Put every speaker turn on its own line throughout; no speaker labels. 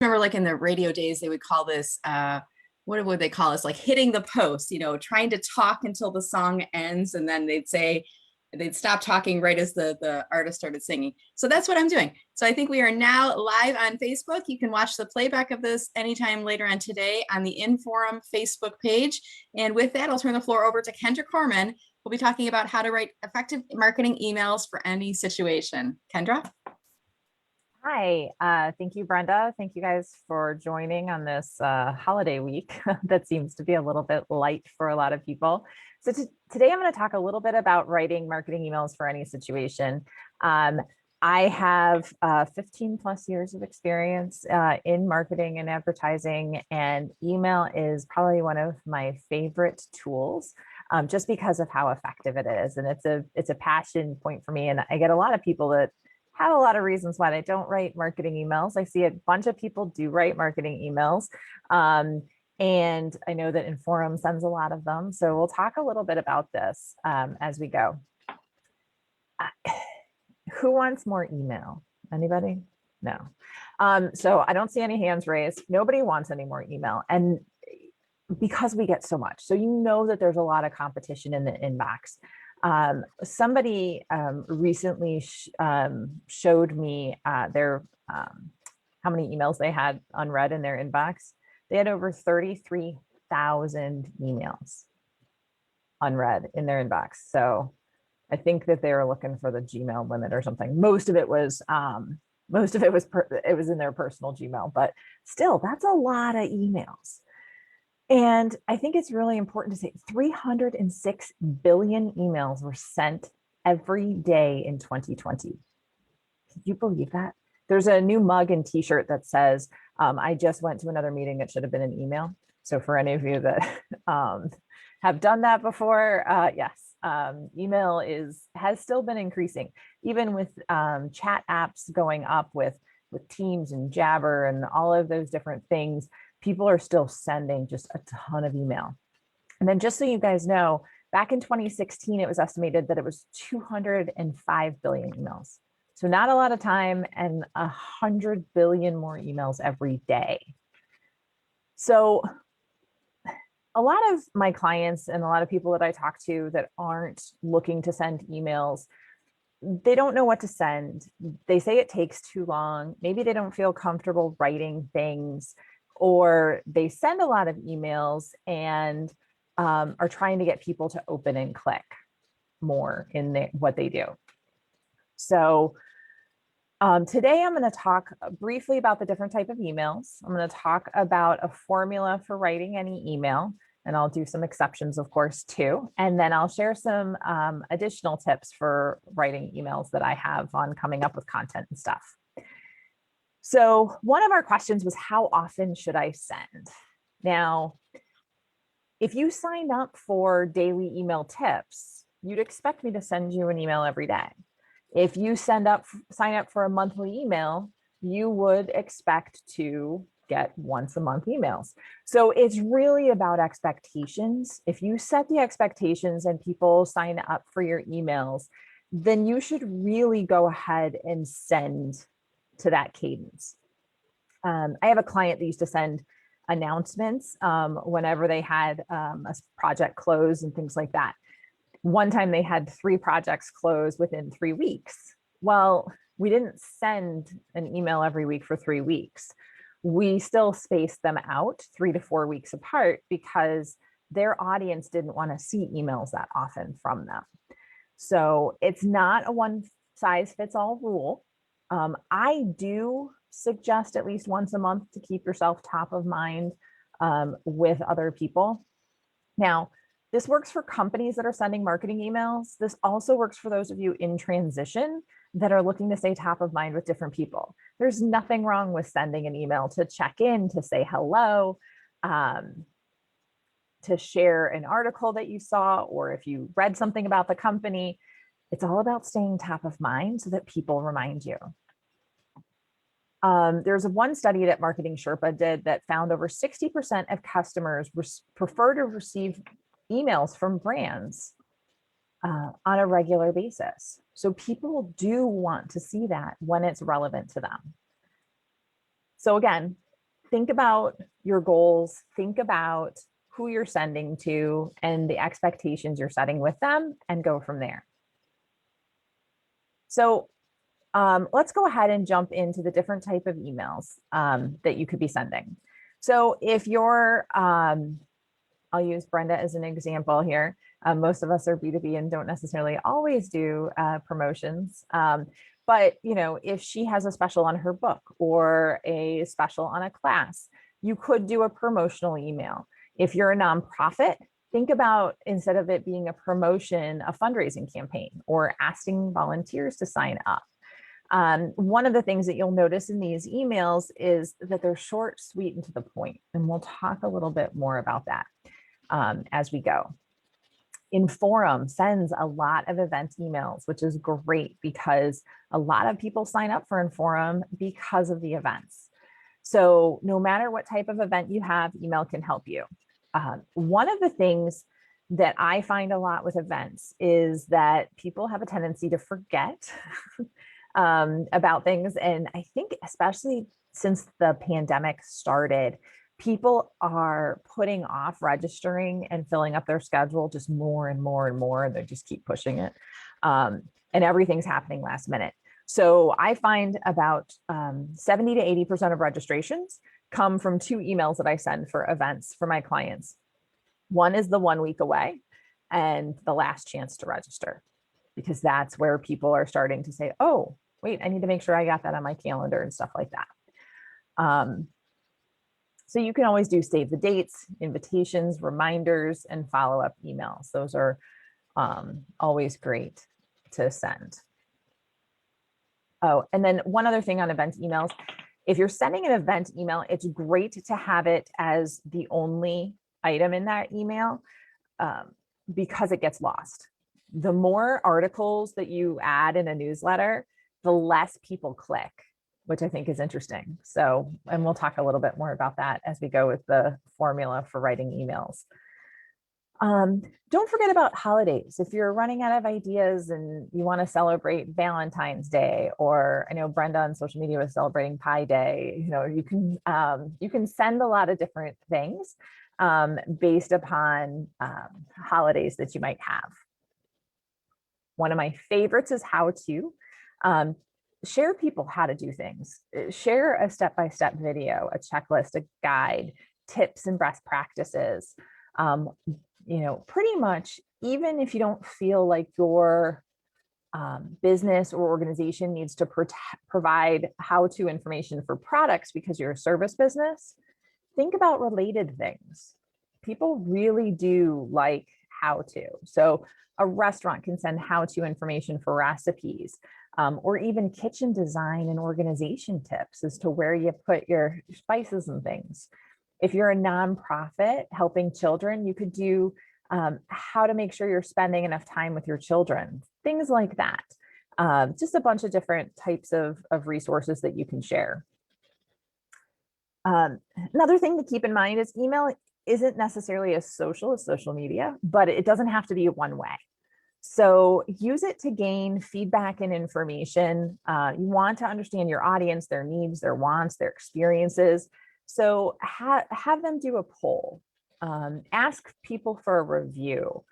remember like in the radio days, they would call this, what would they call us? Like hitting the post, trying to talk until the song ends. And then they'd stop talking right as the artist started singing. So that's what I'm doing. So I think we are now live on Facebook. You can watch the playback of this anytime later on today on the Inforum Facebook page. And with that, I'll turn the floor over to Kendra Corman. We'll be talking about how to write effective marketing emails for any situation. Kendra?
Hi, thank you, Brenda. Thank you guys for joining on this holiday week that seems to be a little bit light for a lot of people. So today I'm going to talk a little bit about writing marketing emails for any situation. I have 15 plus years of experience in marketing and advertising, and email is probably one of my favorite tools. Just because of how effective it is, and it's a passion point for me. And I get a lot of people that have a lot of reasons why they don't write marketing emails. I see a bunch of people do write marketing emails. And I know that Inforum sends a lot of them. So we'll talk a little bit about this as we go. Who wants more email? Anybody? No. So I don't see any hands raised. Nobody wants any more email. And because we get so much. So you know that there's a lot of competition in the inbox. Somebody recently showed me their how many emails they had unread in their inbox. They had over 33,000 emails unread in their inbox. So I think that they were looking for the Gmail limit or something. Most of it was in their personal Gmail, but still, that's a lot of emails. And I think it's really important to say 306 billion emails were sent every day in 2020. Can you believe that? There's a new mug and t-shirt that says, I just went to another meeting that should have been an email. So for any of you that have done that before, yes, email has still been increasing, even with chat apps going up with Teams and Jabber and all of those different things. People are still sending just a ton of email. And then just so you guys know, back in 2016, it was estimated that it was 205 billion emails. So not a lot of time, and 100 billion more emails every day. So a lot of my clients and a lot of people that I talk to that aren't looking to send emails, they don't know what to send. They say it takes too long. Maybe they don't feel comfortable writing things, or they send a lot of emails and are trying to get people to open and click more in what they do. So today I'm going to talk briefly about the different type of emails. I'm going to talk about a formula for writing any email, and I'll do some exceptions, of course, too. And then I'll share some additional tips for writing emails that I have on coming up with content and stuff. So one of our questions was, how often should I send? Now, if you sign up for daily email tips, you'd expect me to send you an email every day. If you sign up for a monthly email, you would expect to get once a month emails. So it's really about expectations. If you set the expectations and people sign up for your emails, then you should really go ahead and send to that cadence. I have a client that used to send announcements whenever they had a project close and things like that. One time they had 3 projects close within 3 weeks. Well, we didn't send an email every week for 3 weeks. We still spaced them out 3 to 4 weeks apart because their audience didn't want to see emails that often from them. So it's not a one size fits all rule. I do suggest at least once a month to keep yourself top of mind with other people. Now, this works for companies that are sending marketing emails. This also works for those of you in transition that are looking to stay top of mind with different people. There's nothing wrong with sending an email to check in, to say hello, to share an article that you saw, or if you read something about the company. It's all about staying top of mind so that people remind you. There's one study that Marketing Sherpa did that found over 60% of customers prefer to receive emails from brands on a regular basis. So people do want to see that when it's relevant to them. So again, think about your goals, think about who you're sending to and the expectations you're setting with them, and go from there. So let's go ahead and jump into the different type of emails that you could be sending. So if you're, I'll use Brenda as an example here. Most of us are B2B and don't necessarily always do promotions. But if she has a special on her book or a special on a class, you could do a promotional email. If you're a nonprofit, think about, instead of it being a promotion, a fundraising campaign or asking volunteers to sign up. One of the things that you'll notice in these emails is that they're short, sweet, and to the point. And we'll talk a little bit more about that as we go. Inforum sends a lot of event emails, which is great because a lot of people sign up for Inforum because of the events. So no matter what type of event you have, email can help you. One of the things that I find a lot with events is that people have a tendency to forget about things. And I think especially since the pandemic started, people are putting off registering and filling up their schedule just more and more and more, and they just keep pushing it. And everything's happening last minute. So I find about 70 to 80% of registrations come from 2 emails that I send for events for my clients. One is the 1 week away and the last chance to register, because that's where people are starting to say, oh, wait, I need to make sure I got that on my calendar and stuff like that. So you can always do save the dates, invitations, reminders, and follow-up emails. Those are always great to send. Oh, and then one other thing on event emails, if you're sending an event email, it's great to have it as the only item in that email because it gets lost. The more articles that you add in a newsletter, the less people click, which I think is interesting. So, and we'll talk a little bit more about that as we go with the formula for writing emails. Don't forget about holidays. If you're running out of ideas and you want to celebrate Valentine's Day, or I know Brenda on social media was celebrating Pi Day, you can send a lot of different things based upon holidays that you might have. One of my favorites is how to. Share people how to do things. Share a step-by-step video, a checklist, a guide, tips and best practices. Pretty much, even if you don't feel like your business or organization needs to provide how-to information for products because you're a service business, think about related things. People really do like how-to. So a restaurant can send how-to information for recipes, or even kitchen design and organization tips as to where you put your spices and things. If you're a nonprofit helping children, you could do how to make sure you're spending enough time with your children, things like that. Just a bunch of different types of resources that you can share. Another thing to keep in mind is email isn't necessarily as social as social media, but it doesn't have to be one way. So use it to gain feedback and information. You want to understand your audience, their needs, their wants, their experiences. So have them do a poll. Ask people for a review.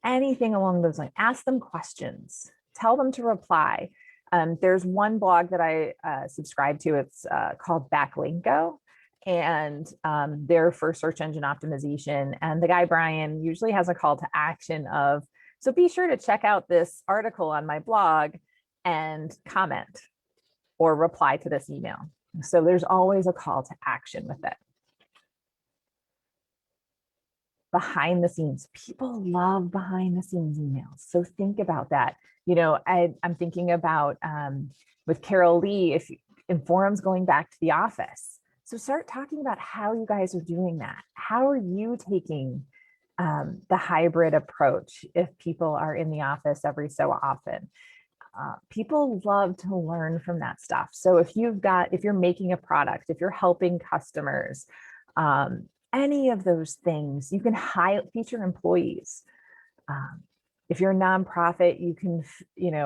Anything along those lines. Ask them questions. Tell them to reply. There's one blog that I subscribe to. It's called Backlinko. And they're for search engine optimization. And the guy, Brian, usually has a call to action of, so be sure to check out this article on my blog and comment or reply to this email. So there's always a call to action with it. Behind the scenes, people love behind the scenes emails. So think about that. I'm thinking about with Carol Lee, if Inforum's going back to the office. So start talking about how you guys are doing that. How are you taking the hybrid approach if people are in the office every so often? People love to learn from that stuff. So if you're making a product, if you're helping customers, any of those things, you can feature employees. If you're a nonprofit, you can,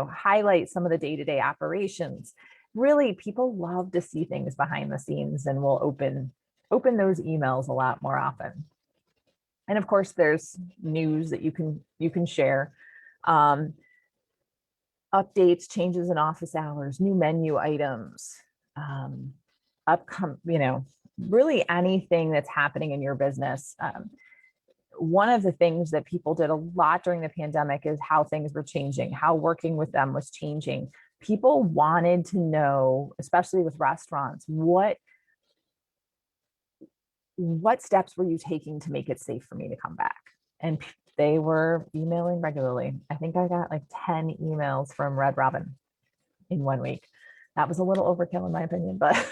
highlight some of the day-to-day operations. really people love to see things behind the scenes and will open those emails a lot more often. And of course, there's news that you can share. Updates, changes in office hours, new menu items, really anything that's happening in your business. One of the things that people did a lot during the pandemic is how things were changing, how working with them was changing. People wanted to know, especially with restaurants, what steps were you taking to make it safe for me to come back? And they were emailing regularly. I think I got like 10 emails from Red Robin in 1 week. That was a little overkill in my opinion, but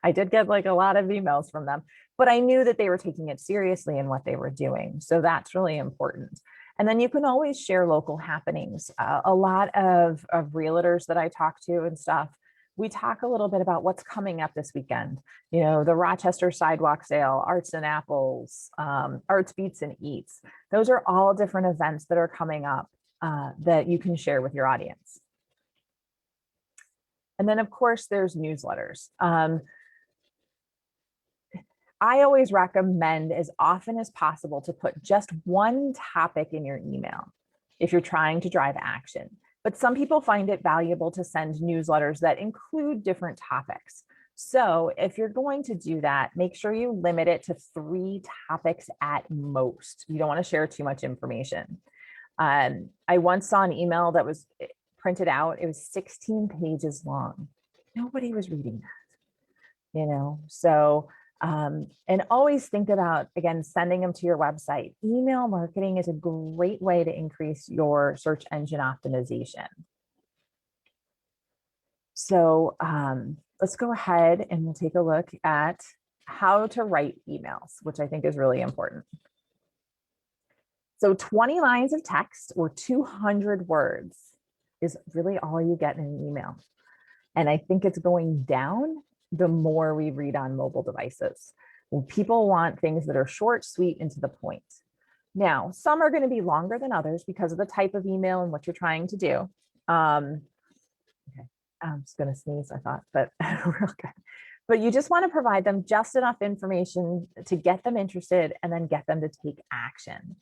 I did get like a lot of emails from them, but I knew that they were taking it seriously in what they were doing. So that's really important. And then you can always share local happenings. A lot of realtors that I talk to and stuff, we talk a little bit about what's coming up this weekend. You know, the Rochester Sidewalk Sale, Arts and Apples, Arts Beats and Eats. Those are all different events that are coming up that you can share with your audience. And then of course there's newsletters. I always recommend as often as possible to put just one topic in your email if you're trying to drive action. But some people find it valuable to send newsletters that include different topics. So if you're going to do that, make sure you limit it to 3 topics at most. You don't want to share too much information. I once saw an email that was printed out. It was 16 pages long. Nobody was reading that, you know, so and always think about, again, sending them to your website. Email marketing is a great way to increase your search engine optimization. So let's go ahead and we'll take a look at how to write emails, which I think is really important. So 20 lines of text or 200 words is really all you get in an email. And I think it's going down the more we read on mobile devices. Well, people want things that are short, sweet, and to the point. Now, some are going to be longer than others because of the type of email and what you're trying to do. Okay, I'm just going to sneeze, I thought, but real good. But you just want to provide them just enough information to get them interested and then get them to take action.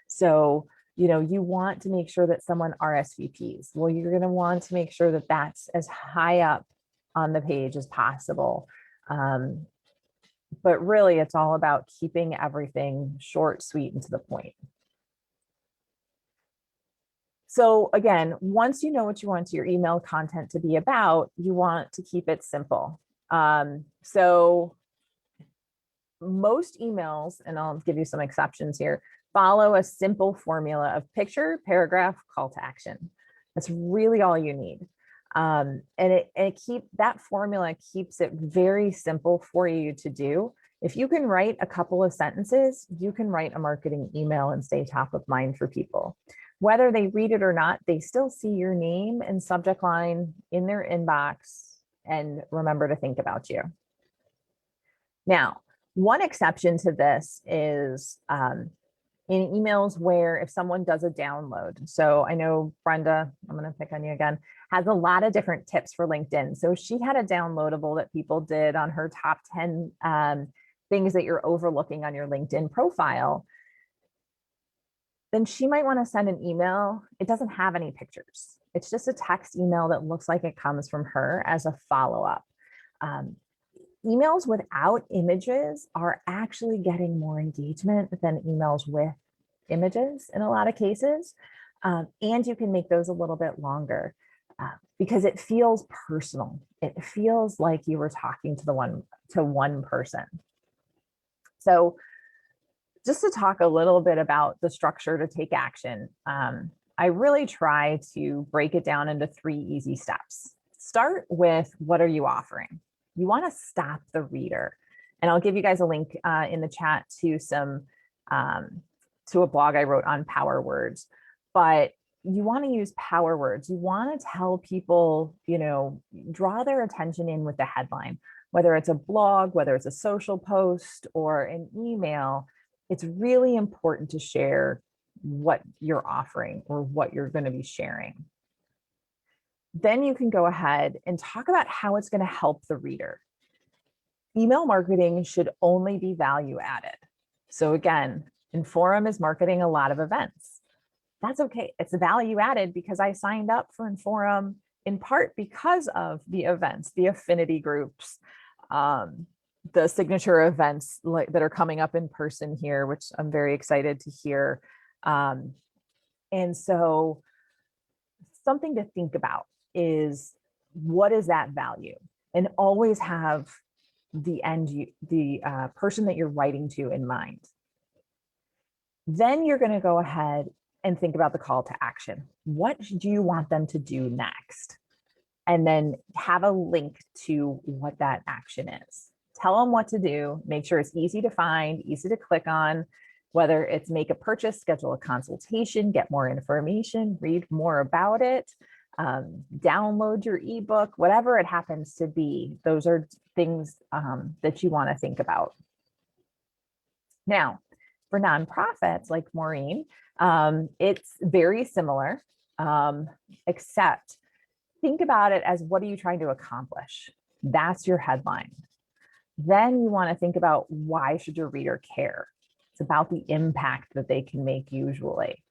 So, you know, you want to make sure that someone RSVPs. Well, you're going to want to make sure that that's as high up on the page as possible. But really, it's all about keeping everything short, sweet, and to the point. So again, once you know what you want your email content to be about, you want to keep it simple. So most emails, and I'll give you some exceptions here, follow a simple formula of picture, paragraph, call to action. That's really all you need. And that formula keeps it very simple for you to do. If you can write a couple of sentences, you can write a marketing email and stay top of mind for people. Whether they read it or not, they still see your name and subject line in their inbox and remember to think about you. Now, one exception to this is in emails where if someone does a download. So I know Brenda, I'm going to pick on you again, has a lot of different tips for LinkedIn. So she had a downloadable that people did on her top 10 things that you're overlooking on your LinkedIn profile. Then she might want to send an email. It doesn't have any pictures. It's just a text email that looks like it comes from her as a follow-up. Emails without images are actually getting more engagement than emails with images in a lot of cases. And you can make those a little bit longer because it feels personal. It feels like you were talking to one person. So just to talk a little bit about the structure to take action, I really try to break it down into 3 easy steps. Start with, what are you offering? You want to stop the reader. And I'll give you guys a link in the chat to to a blog I wrote on power words. But you want to use power words. You want to tell people, you know, draw their attention in with the headline, whether it's a blog, whether it's a social post or an email. It's really important to share what you're offering or what you're going to be sharing. Then you can go ahead and talk about how it's going to help the reader. Email marketing should only be value added. So again, Inforum is marketing a lot of events. That's okay. It's value added because I signed up for Inforum in part because of the events, the affinity groups, the signature events that are coming up in person here, which I'm very excited to hear. And so something to think about is, what is that value? And always have the person that you're writing to in mind. Then you're going to go ahead and think about the call to action. What do you want them to do next? And then have a link to what that action is. Tell them what to do. Make sure it's easy to find, easy to click on, whether it's make a purchase, schedule a consultation, get more information, read more about it, download your ebook, whatever it happens to be. Those are things that you want to think about. Now, for nonprofits like Maureen, it's very similar, except think about it as, what are you trying to accomplish? That's your headline. Then you want to think about, why should your reader care? It's about the impact that they can make usually.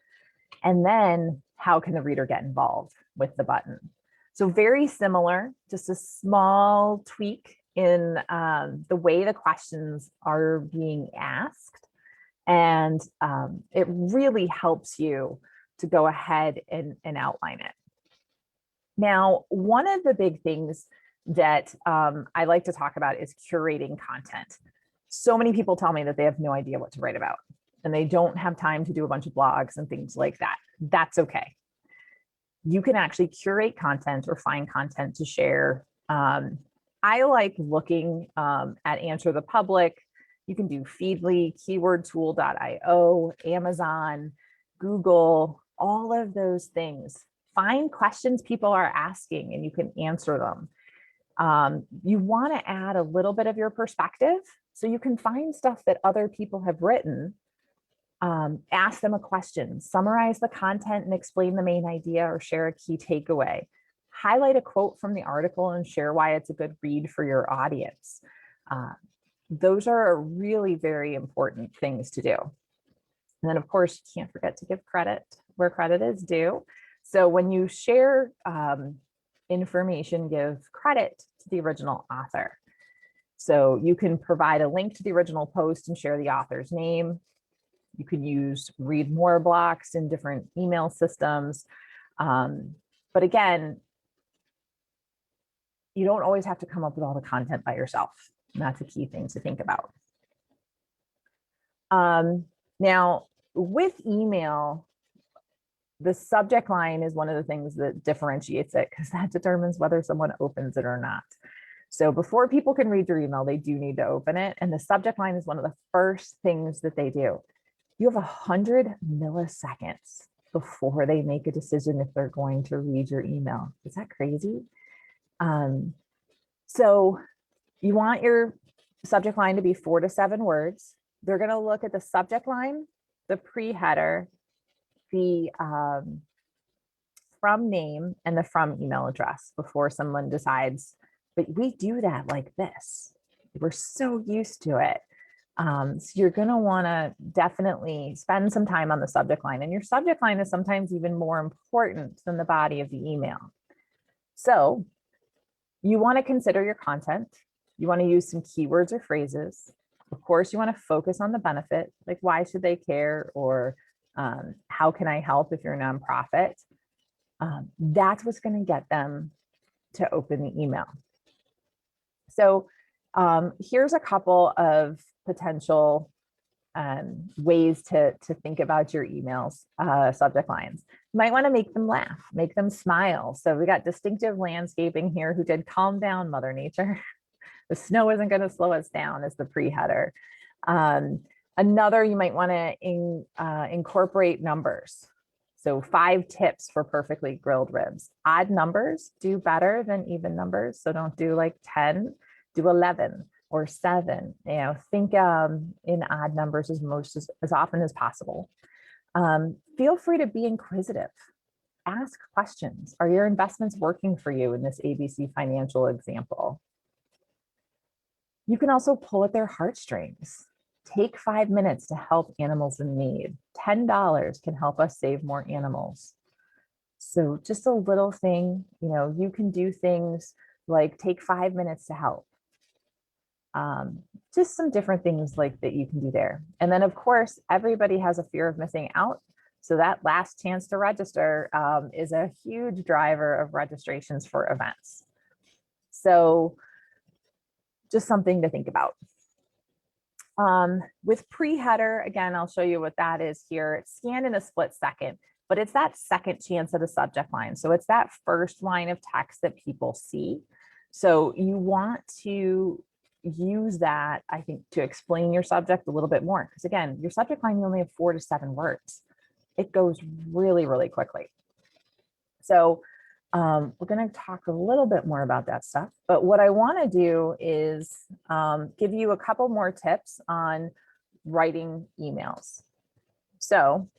And then how can the reader get involved with the button? So very similar, just a small tweak in the way the questions are being asked. And it really helps you to go ahead and outline it. Now, one of the big things that I like to talk about is curating content. So many people tell me that they have no idea what to write about, and they don't have time to do a bunch of blogs and things like that. That's okay. You can actually curate content or find content to share. I like looking at Answer the Public. You can do Feedly, keywordtool.io, Amazon, Google, all of those things. Find questions people are asking and you can answer them. You want to add a little bit of your perspective, so you can find stuff that other people have written, ask them a question, summarize the content and explain the main idea, or share a key takeaway. Highlight a quote from the article and share why it's a good read for your audience. Those are really very important things to do. And then, of course, you can't forget to give credit where credit is due. So when you share information, give credit to the original author. So you can provide a link to the original post and share the author's name. You can use read more blocks in different email systems. But again, you don't always have to come up with all the content by yourself. And that's a key thing to think about. Now, with email, the subject line is one of the things that differentiates it, because that determines whether someone opens it or not. So before people can read your email, they do need to open it. And the subject line is one of the first things that they do. You have 100 milliseconds before they make a decision if they're going to read your email. Is that crazy? So you want your subject line to be 4 to 7 words. They're going to look at the subject line, the pre-header, the from name, and the from email address before someone decides. But we do that like this. We're so used to it. So you're going to want to definitely spend some time on the subject line. And your subject line is sometimes even more important than the body of the email. So you want to consider your content. You want to use some keywords or phrases. Of course, you want to focus on the benefit, like why should they care, or how can I help if you're a nonprofit? That's what's going to get them to open the email. So here's a couple of potential ways to think about your emails, subject lines. You might want to make them laugh, make them smile. So we got Distinctive Landscaping here, who did Calm Down, Mother Nature. The snow isn't going to slow us down, as the pre-header. Another, you might want to incorporate numbers. So 5 tips for perfectly grilled ribs. Odd numbers do better than even numbers. So don't do like 10, do 11 or 7. You know, think in odd numbers as often as possible. Feel free to be inquisitive. ask questions. Are your investments working for you in this ABC financial example? You can also pull at their heartstrings. Take 5 minutes to help animals in need. $10 can help us save more animals. So just a little thing, you can do things like take 5 minutes to help. Just some different things like that you can do there. And then of course, everybody has a fear of missing out. So that last chance to register is a huge driver of registrations for events. So just something to think about. With pre-header, again, I'll show you what that is here. It's scanned in a split second, but it's that second chance at a subject line. So it's that first line of text that people see. So you want to use that, I think, to explain your subject a little bit more. Because again, your subject line, you only have 4 to 7 words. It goes really, really quickly. So we're going to talk a little bit more about that stuff. But what I want to do is give you a couple more tips on writing emails. So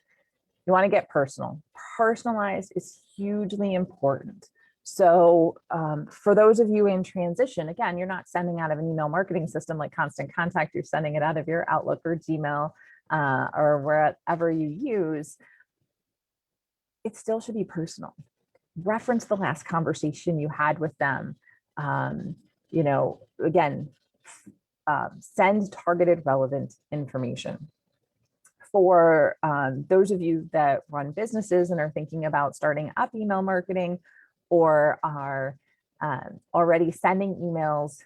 you want to get personal. Personalized is hugely important. So for those of you in transition, again, you're not sending out of an email marketing system like Constant Contact, you're sending it out of your Outlook or Gmail or wherever you use. It still should be personal. Reference the last conversation you had with them. Again, send targeted relevant information. For those of you that run businesses and are thinking about starting up email marketing or are already sending emails,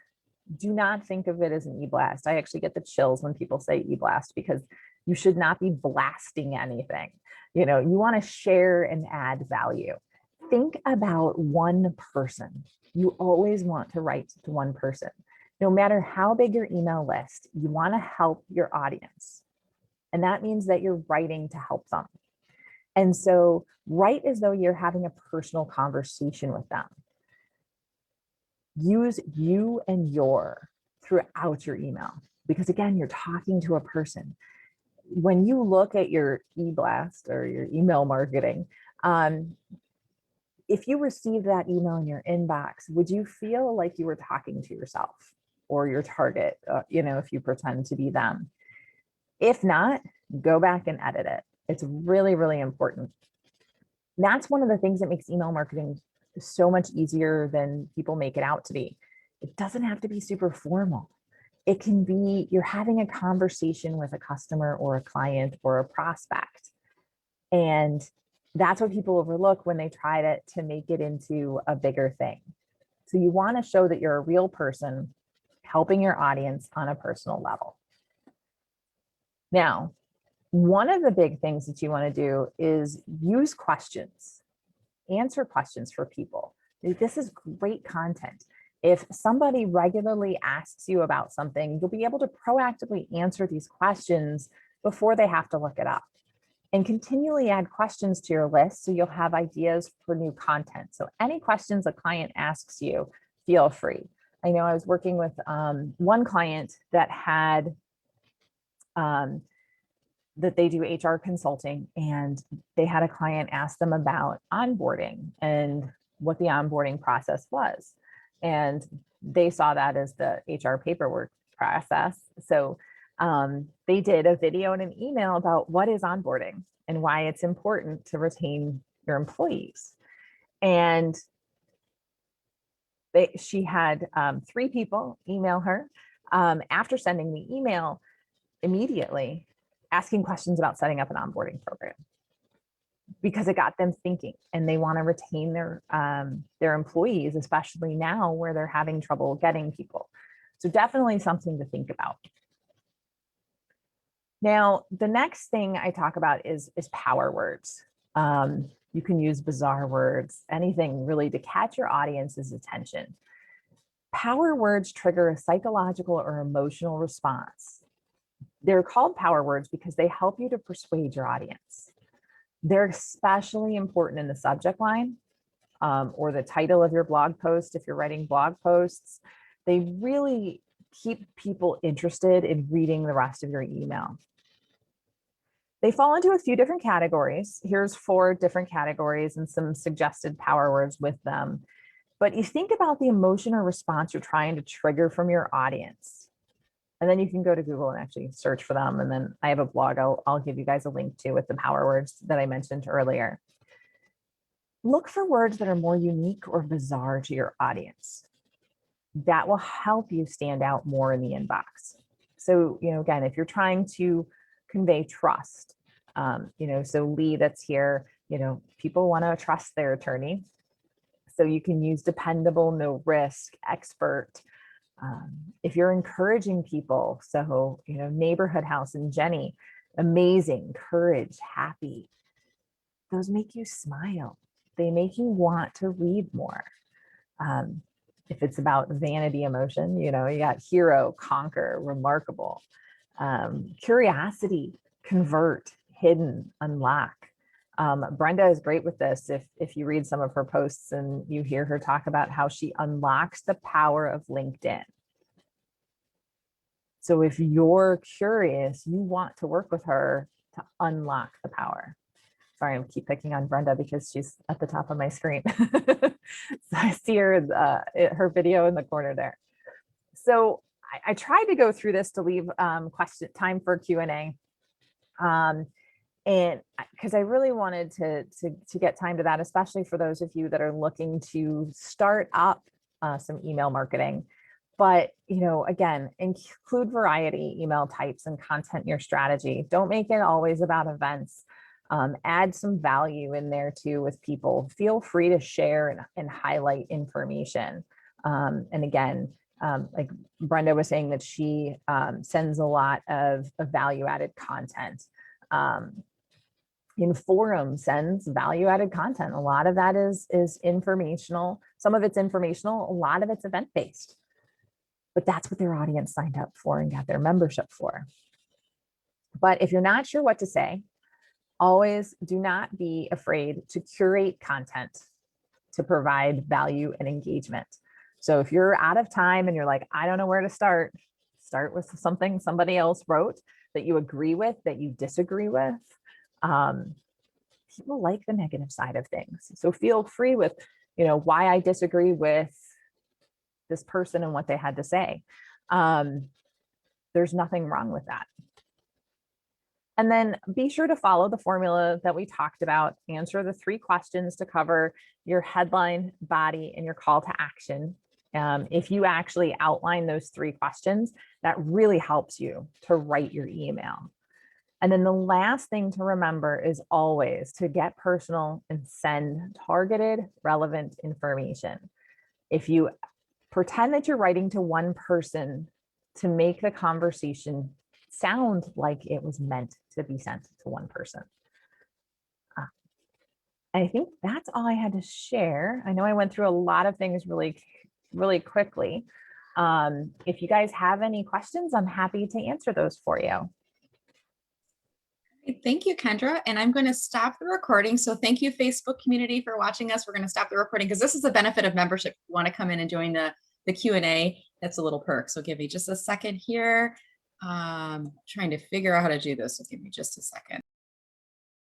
do not think of it as an e-blast. I actually get the chills when people say e-blast because you should not be blasting anything. You want to share and add value. Think about one person. You always want to write to one person. No matter how big your email list, you want to help your audience. And that means that you're writing to help them. And so write as though you're having a personal conversation with them. Use you and your throughout your email, because again, you're talking to a person. When you look at your e-blast or your email marketing, if you received that email in your inbox, would you feel like you were talking to yourself or your target, if you pretend to be them? If not, go back and edit it. It's really, really important. That's one of the things that makes email marketing so much easier than people make it out to be. It doesn't have to be super formal. It can be you're having a conversation with a customer or a client or a prospect. And that's what people overlook when they try to make it into a bigger thing. So you want to show that you're a real person helping your audience on a personal level. Now, one of the big things that you want to do is use questions, answer questions for people. This is great content. If somebody regularly asks you about something, you'll be able to proactively answer these questions before they have to look it up. And continually add questions to your list so you'll have ideas for new content. So any questions a client asks you, feel free. I know I was working with one client that had that they do HR consulting, and they had a client ask them about onboarding and what the onboarding process was. And they saw that as the HR paperwork process. So they did a video and an email about what is onboarding and why it's important to retain your employees. And she had 3 people email her after sending the email immediately, asking questions about setting up an onboarding program, because it got them thinking and they want to retain their employees, especially now where they're having trouble getting people. So definitely something to think about. Now, the next thing I talk about is power words. You can use bizarre words, anything really to catch your audience's attention. Power words trigger a psychological or emotional response. They're called power words because they help you to persuade your audience. They're especially important in the subject line or the title of your blog post if you're writing blog posts. They really keep people interested in reading the rest of your email. They fall into a few different categories. Here's 4 different categories and some suggested power words with them. But you think about the emotion or response you're trying to trigger from your audience. And then you can go to Google and actually search for them. And then I have a blog I'll give you guys a link to with the power words that I mentioned earlier. Look for words that are more unique or bizarre to your audience. That will help you stand out more in the inbox. So, again, if you're trying to convey trust, so Lee that's here, people want to trust their attorney. So you can use dependable, no risk, expert. If you're encouraging people, so, Neighborhood House and Jenny, amazing, courage, happy. Those make you smile. They make you want to read more. If it's about vanity emotion, you got hero, conquer, remarkable, curiosity, convert, hidden, unlock. Brenda is great with this. If you read some of her posts and you hear her talk about how she unlocks the power of LinkedIn. So if you're curious, you want to work with her to unlock the power. Sorry, I keep picking on Brenda because she's at the top of my screen. So I see her video in the corner there. So I tried to go through this to leave time for Q&A. And because I really wanted to get time to that, especially for those of you that are looking to start up some email marketing. But, again, include variety email types and content in your strategy. Don't make it always about events. Add some value in there too with people. Feel free to share and highlight information. And again, like Brenda was saying that she sends a lot of value-added content. Inforum sends value-added content. A lot of that is informational. Some of it's informational, a lot of it's event-based. But that's what their audience signed up for and got their membership for. But if you're not sure what to say, always do not be afraid to curate content to provide value and engagement. So if you're out of time and you're like, I don't know where to start with something somebody else wrote that you agree with, that you disagree with. People like the negative side of things. So feel free with, why I disagree with this person and what they had to say. There's nothing wrong with that. And then be sure to follow the formula that we talked about. Answer the 3 questions to cover your headline, body, and your call to action. If you actually outline those 3 questions, that really helps you to write your email. And then the last thing to remember is always to get personal and send targeted, relevant information. If you pretend that you're writing to one person to make the conversation sound like it was meant to be sent to one person. I think that's all I had to share. I know I went through a lot of things really, really quickly. If you guys have any questions, I'm happy to answer those for you.
Thank you, Kendra. And I'm going to stop the recording. So thank you, Facebook community, for watching us. We're going to stop the recording because this is the benefit of membership. If you want to come in and join the Q&A, that's a little perk. So give me just a second here. Trying to figure out how to do this. So give me just a second.